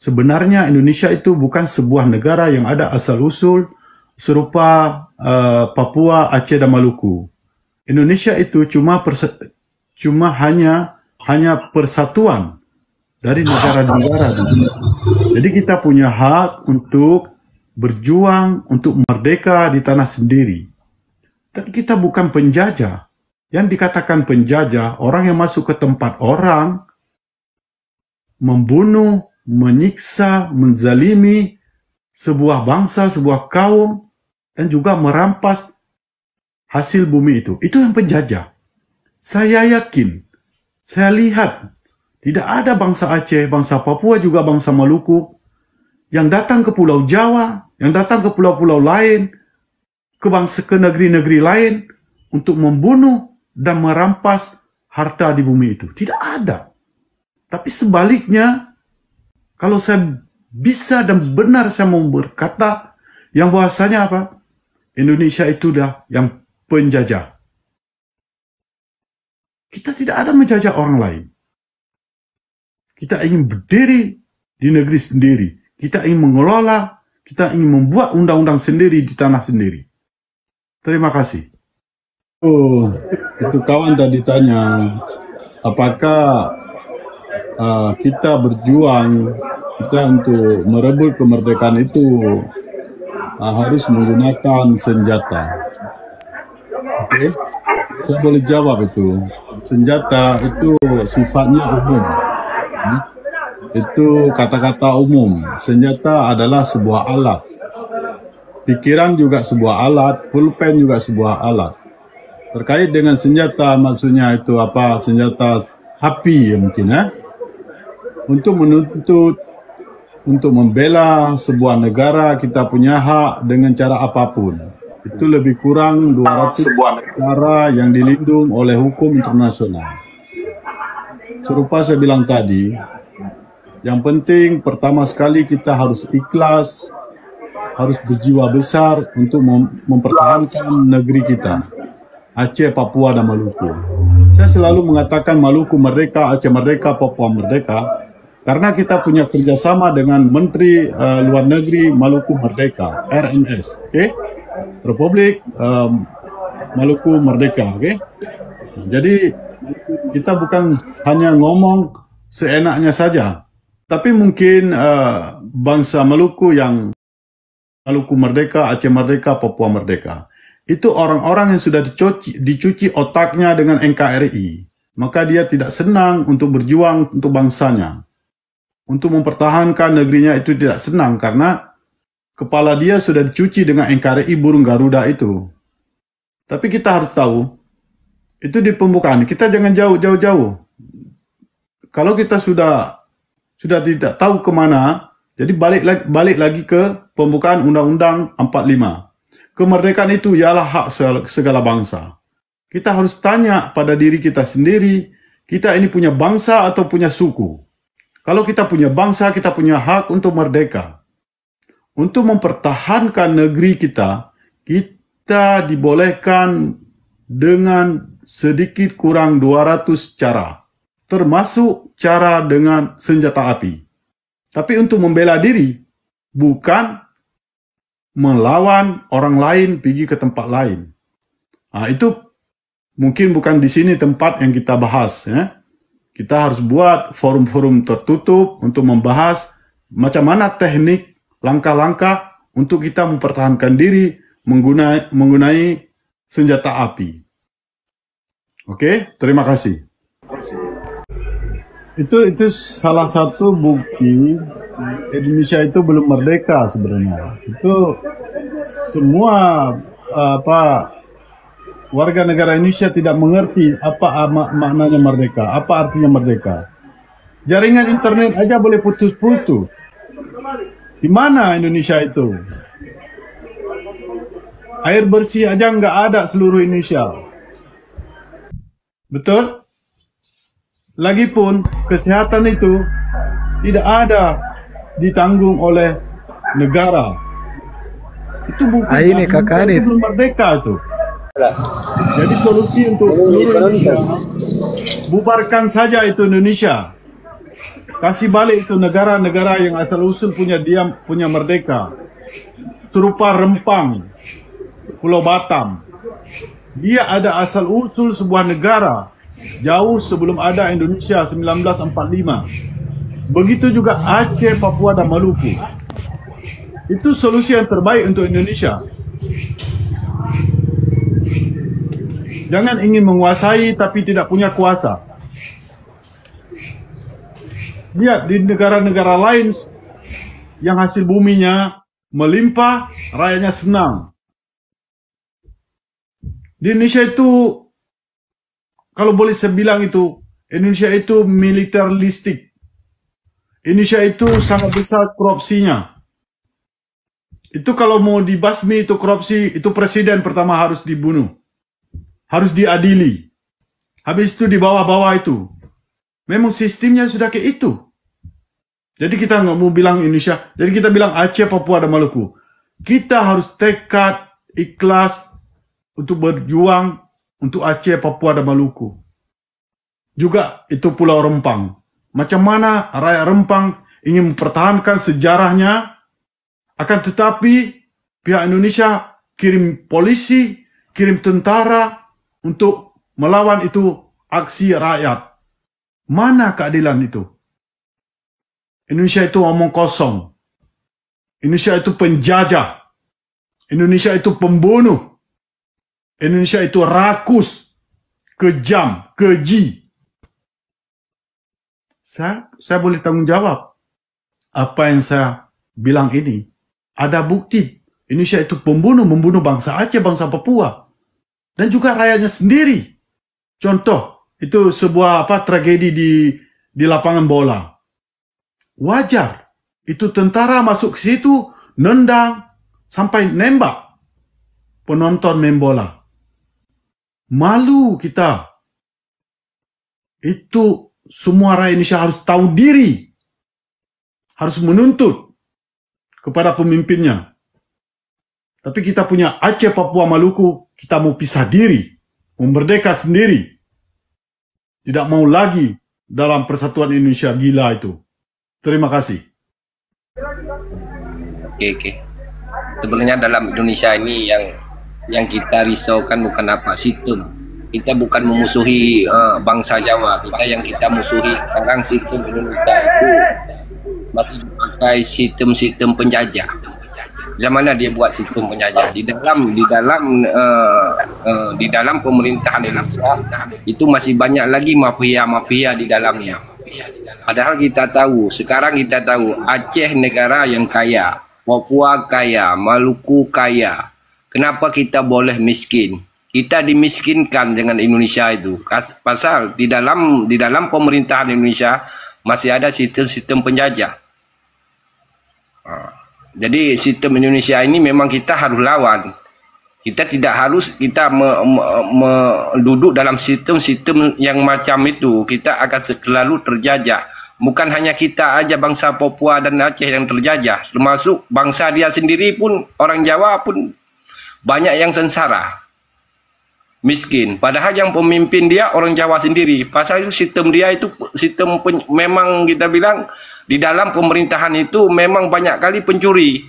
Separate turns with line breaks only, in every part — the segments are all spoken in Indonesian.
sebenarnya Indonesia itu bukan sebuah negara yang ada asal-usul serupa Papua, Aceh, dan Maluku. Indonesia itu cuma hanya persatuan dari negara-negara. Jadi kita punya hak untuk berjuang untuk merdeka di tanah sendiri. Dan kita bukan penjajah. Yang dikatakan penjajah, orang yang masuk ke tempat orang, membunuh, menyiksa, menzalimi sebuah bangsa, sebuah kaum, dan juga merampas hasil bumi itu. Itu yang penjajah. Saya yakin, saya lihat, tidak ada bangsa Aceh, bangsa Papua, juga bangsa Maluku, yang datang ke Pulau Jawa, yang datang ke pulau-pulau lain, ke negeri-negeri lain, untuk membunuh dan merampas harta di bumi itu. Tidak ada. Tapi sebaliknya, kalau saya bisa dan benar saya mau berkata, yang bahasanya apa? Indonesia itu dah yang penjajah. Kita tidak ada menjajah orang lain. Kita ingin berdiri di negeri sendiri. Kita ingin mengelola, kita ingin membuat undang-undang sendiri di tanah sendiri. Terima kasih. Oh, itu kawan tadi tanya, apakah kita berjuang, kita untuk merebut kemerdekaan itu harus menggunakan senjata. Oke, saya boleh jawab itu. Senjata itu sifatnya umum. Itu kata-kata umum. Senjata adalah sebuah alat. Pikiran juga sebuah alat, pulpen juga sebuah alat. Terkait dengan senjata, maksudnya itu apa? Senjata api mungkin ya. Untuk menuntut, untuk membela sebuah negara, kita punya hak dengan cara apapun. Itu lebih kurang 200 negara yang dilindung oleh hukum internasional. Serupa saya bilang tadi, yang penting pertama sekali kita harus ikhlas, harus berjiwa besar untuk mempertahankan negeri kita, Aceh, Papua, dan Maluku. Saya selalu mengatakan Maluku merdeka, Aceh merdeka, Papua merdeka, karena kita punya kerjasama dengan Menteri Luar Negeri Maluku Merdeka, RMS, okay? Republik Maluku Merdeka, okay? Jadi kita bukan hanya ngomong seenaknya saja, tapi mungkin bangsa Maluku yang Maluku Merdeka, Aceh Merdeka, Papua Merdeka, itu orang-orang yang sudah dicuci otaknya dengan NKRI, maka dia tidak senang untuk berjuang untuk bangsanya. Untuk mempertahankan negerinya itu tidak senang karena kepala dia sudah dicuci dengan NKRI burung Garuda itu. Tapi kita harus tahu, itu di pembukaan, kita jangan jauh-jauh. Kalau kita sudah tidak tahu kemana, jadi balik lagi ke pembukaan Undang-Undang 45. Kemerdekaan itu ialah hak segala bangsa. Kita harus tanya pada diri kita sendiri, kita ini punya bangsa atau punya suku? Kalau kita punya bangsa, kita punya hak untuk merdeka. Untuk mempertahankan negeri kita, kita dibolehkan dengan sedikit kurang 200 cara. Termasuk cara dengan senjata api. Tapi untuk membela diri, bukan melawan orang lain pergi ke tempat lain. Nah, itu mungkin bukan di sini tempat yang kita bahas, ya. Kita harus buat forum-forum tertutup untuk membahas macam mana teknik, langkah-langkah untuk kita mempertahankan diri menggunakan senjata api. Oke, terima kasih. Itu salah satu bukti Indonesia itu belum merdeka sebenarnya. Itu semua warga negara Indonesia tidak mengerti apa maknanya merdeka, apa artinya merdeka. Jaringan internet aja boleh putus-putus. Di mana Indonesia itu? Air bersih aja nggak ada seluruh Indonesia. Betul? Lagipun kesehatan itu tidak ada ditanggung oleh negara. Itu bukan
ini kakak ini
belum merdeka itu. Jadi solusi untuk seluruh Indonesia, bubarkan saja itu Indonesia. Kasih balik itu negara-negara yang asal-usul punya merdeka. Serupa Rempang, Pulau Batam. Dia ada asal-usul sebuah negara jauh sebelum ada Indonesia 1945. Begitu juga Aceh, Papua, dan Maluku. Itu solusi yang terbaik untuk Indonesia. Jangan ingin menguasai tapi tidak punya kuasa. Lihat di negara-negara lain yang hasil buminya melimpah, rakyatnya senang. Di Indonesia itu, kalau boleh saya bilang itu, Indonesia itu militeristik. Indonesia itu sangat besar korupsinya. Itu kalau mau dibasmi itu korupsi, itu presiden pertama harus dibunuh. Harus diadili. Habis itu di bawah-bawah itu. Memang sistemnya sudah kayak itu. Jadi kita nggak mau bilang Indonesia. Jadi kita bilang Aceh, Papua, dan Maluku. Kita harus tekad, ikhlas untuk berjuang untuk Aceh, Papua, dan Maluku. Juga itu Pulau Rempang. Macam mana rakyat Rempang ingin mempertahankan sejarahnya, akan tetapi pihak Indonesia kirim polisi, kirim tentara untuk melawan itu aksi rakyat. Mana keadilan itu? Indonesia itu omong kosong. Indonesia itu penjajah. Indonesia itu pembunuh. Indonesia itu rakus, kejam, keji. Saya boleh tanggung jawab apa yang saya bilang ini. Ada bukti. Indonesia itu pembunuh, membunuh bangsa Aceh, bangsa Papua. Dan juga rakyatnya sendiri. Contoh, itu sebuah tragedi di lapangan bola. Wajar. Itu tentara masuk ke situ, nendang, sampai nembak penonton main bola. Malu kita. Itu semua rakyat Indonesia harus tahu diri. Harus menuntut kepada pemimpinnya. Tapi kita punya Aceh, Papua, Maluku, kita mau pisah diri. Mau merdeka sendiri. Tidak mau lagi dalam persatuan Indonesia gila itu. Terima kasih.
Oke. Sebenarnya dalam Indonesia ini yang kita risaukan bukan apa, sistem. Kita bukan memusuhi bangsa Jawa. Yang kita musuhi sekarang sistem Indonesia itu masih pakai sistem penjajah. Yang mana dia buat sistem penjajah di dalam pemerintahan Indonesia itu masih banyak lagi mafia di dalamnya. Padahal sekarang kita tahu Aceh negara yang kaya, Papua kaya, Maluku kaya. Kenapa kita boleh miskin? Kita dimiskinkan dengan Indonesia itu. Pasal di dalam pemerintahan Indonesia masih ada sistem penjajah. Jadi sistem Indonesia ini memang kita harus lawan. Kita tidak harus duduk dalam sistem yang macam itu. Kita akan selalu terjajah. Bukan hanya kita aja bangsa Papua dan Aceh yang terjajah, termasuk bangsa dia sendiri pun, orang Jawa pun banyak yang sengsara. Miskin. Padahal yang pemimpin dia orang Jawa sendiri. Pasal itu sistem dia itu memang kita bilang di dalam pemerintahan itu memang banyak kali pencuri.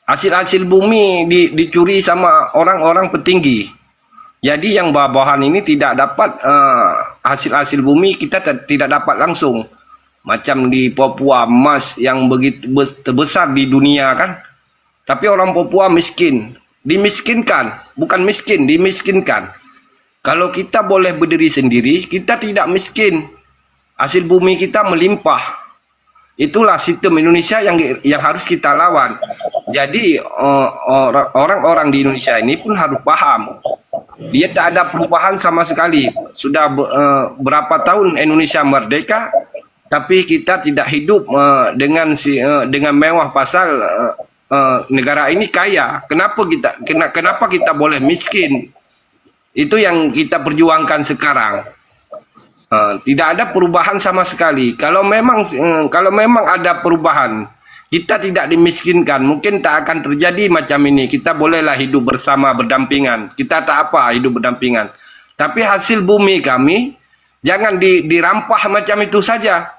Hasil-hasil bumi dicuri sama orang-orang petinggi. Jadi yang bawahan ini tidak dapat hasil-hasil bumi, kita tidak dapat langsung. Macam di Papua emas yang begitu terbesar di dunia kan. Tapi orang Papua miskin. Dimiskinkan, bukan miskin, dimiskinkan. Kalau kita boleh berdiri sendiri, kita tidak miskin. Hasil bumi kita melimpah. Itulah sistem Indonesia yang harus kita lawan. Jadi orang-orang di Indonesia ini pun harus paham. Dia tak ada perubahan sama sekali. Sudah berapa tahun Indonesia merdeka, tapi kita tidak hidup dengan mewah pasal negara ini kaya. Kenapa kita boleh miskin? Itu yang kita perjuangkan sekarang. Tidak ada perubahan sama sekali. Kalau memang ada perubahan, kita tidak dimiskinkan, mungkin tak akan terjadi macam ini. Kita bolehlah hidup bersama berdampingan. Kita tak apa hidup berdampingan. Tapi hasil bumi kami jangan dirampah macam itu saja.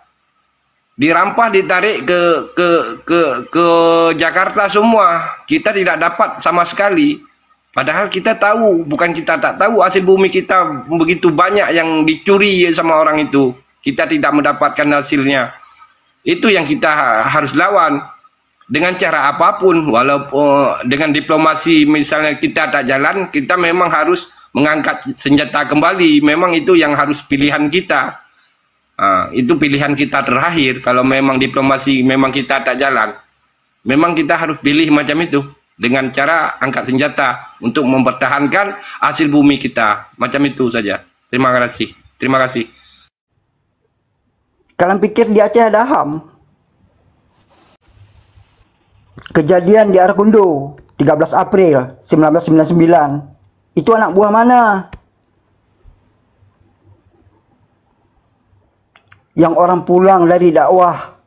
dirampas, ditarik ke Jakarta semua. Kita tidak dapat sama sekali. Padahal kita tahu, bukan kita tak tahu, hasil bumi kita begitu banyak yang dicuri sama orang itu. Kita tidak mendapatkan hasilnya. Itu yang kita harus lawan. Dengan cara apapun, walaupun dengan diplomasi misalnya kita tak jalan, kita memang harus mengangkat senjata kembali. Memang itu yang harus pilihan kita. Itu pilihan kita terakhir. Kalau memang diplomasi memang kita tak jalan, memang kita harus pilih macam itu. Dengan cara angkat senjata untuk mempertahankan hasil bumi kita. Macam itu saja. Terima kasih. Terima kasih.
Kalian pikir di Aceh ada HAM? Kejadian di Arkundo 13 April 1999 itu anak buah mana? Yang orang pulang dari dakwah,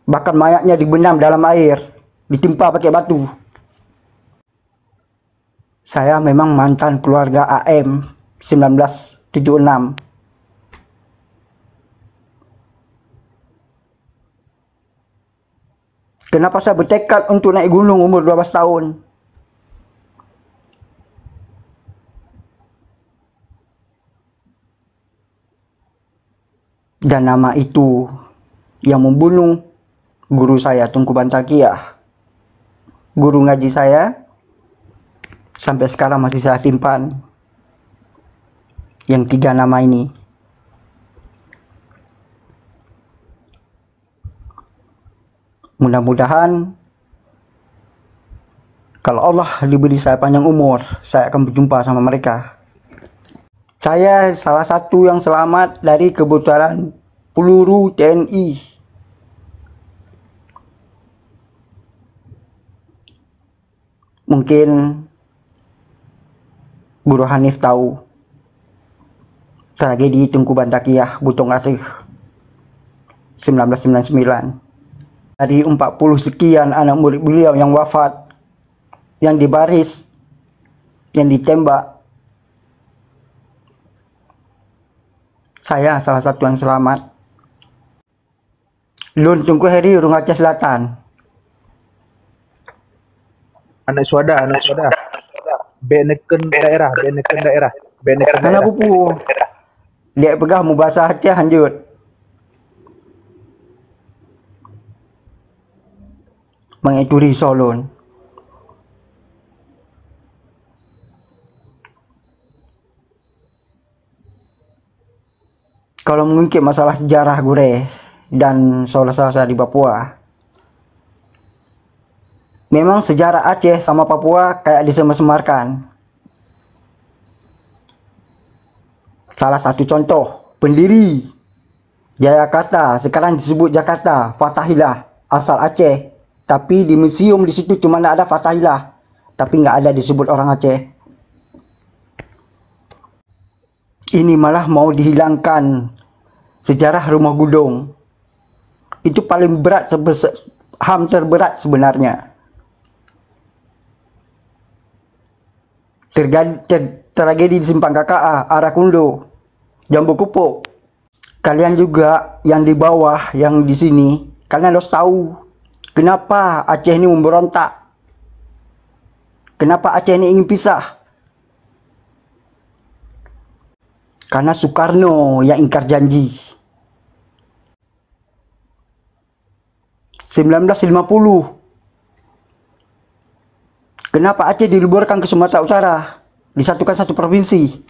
bahkan mayatnya dibenam dalam air, ditimpa pakai batu. Saya memang mantan keluarga AM 1976. Kenapa saya bertekad untuk naik gunung umur 12 tahun? Dan nama itu yang membunuh guru saya, Tunku Bantakiah. Guru ngaji saya, sampai sekarang masih saya simpan. Yang 3 nama ini. Mudah-mudahan kalau Allah diberi saya panjang umur, saya akan berjumpa sama mereka. Saya salah satu yang selamat dari kebocoran peluru TNI. Mungkin Guru Hanif tahu tragedi Tunku Bantakiah Buton Asih 1999. Dari 40 sekian anak murid beliau yang wafat, yang dibaris, yang ditembak, saya salah satu yang selamat. Lun Tunku Heri, Urung Aceh Selatan.
Anak suada. Beneken daerah.
Anak pupu. Dia pegah mu bahasa Aceh hanjut. Mengituri Solon. Kalau mengungkit masalah sejarah Gure dan saudara-saudara di Papua, memang sejarah Aceh sama Papua kayak disemar-semarkan. Salah satu contoh, pendiri Jayakarta sekarang disebut Jakarta, Fathahilah, asal Aceh. Tapi di museum di situ cuma ada Fathahilah, tapi nggak ada disebut orang Aceh. Ini malah mau dihilangkan sejarah Rumah Gudong. Itu paling berat, HAM terberat sebenarnya. Tragedi di Simpang KKA, Arakundo, Jambu Kupuk. Kalian juga yang di bawah, yang di sini, kalian harus tahu kenapa Aceh ini memberontak. Kenapa Aceh ini ingin pisah? Karena Soekarno yang ingkar janji. 1950. Kenapa Aceh diliburkan ke Sumatera Utara? Disatukan satu provinsi.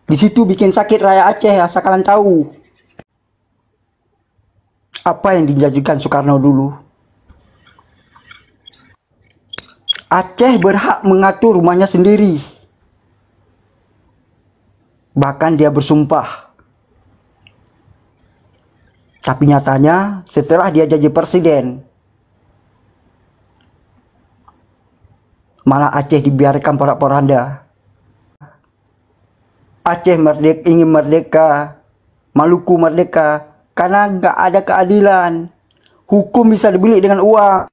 Di situ bikin sakit rakyat Aceh, asal kalian tahu. Apa yang dijanjikan Soekarno dulu? Aceh berhak mengatur rumahnya sendiri. Bahkan dia bersumpah. Tapi nyatanya setelah dia jadi presiden, malah Aceh dibiarkan porak-poranda. Aceh ingin merdeka, Maluku merdeka, karena nggak ada keadilan. Hukum bisa dibeli dengan uang.